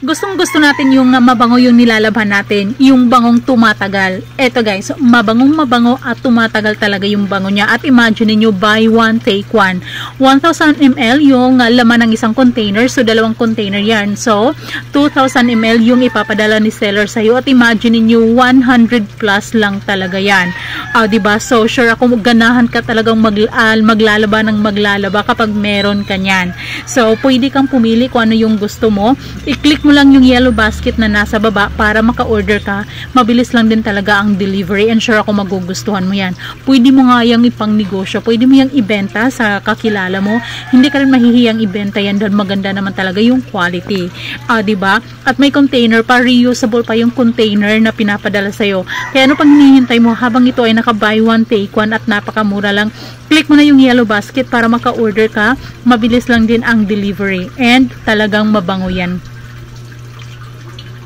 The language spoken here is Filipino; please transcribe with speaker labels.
Speaker 1: Gustong-gusto natin yung mabango yung nilalabhan natin, yung bangong tumatagal. Eto guys, mabangong mabango at tumatagal talaga yung bango niya. At imagine niyo, buy one, take one. 1,000 ml yung laman ng isang container. So, dalawang container yan. So, 2,000 ml yung ipapadala ni seller sa'yo. At imagine niyo, 100 plus lang talaga yan. Diba? So, sure ako, ganahan ka talagang maglalaba ng maglalaba kapag meron ka nyan. So, pwede kang pumili kung ano yung gusto mo. I-click mo lang yung yellow basket na nasa baba para maka-order ka. Mabilis lang din talaga ang delivery and sure ako magugustuhan mo yan. Pwede mo nga yung ipang negosyo, pwede mo yung ibenta sa kakilala mo. Hindi ka rin mahihiyang ibenta yan dahil maganda naman talaga yung quality. Diba? At may container pa, reusable pa yung container na pinapadala sa'yo. Kaya ano pang hinihintay mo habang ito ay naka buy one take one at napakamura lang. Click mo na yung yellow basket para maka-order ka. Mabilis lang din ang delivery and talagang mabango yan.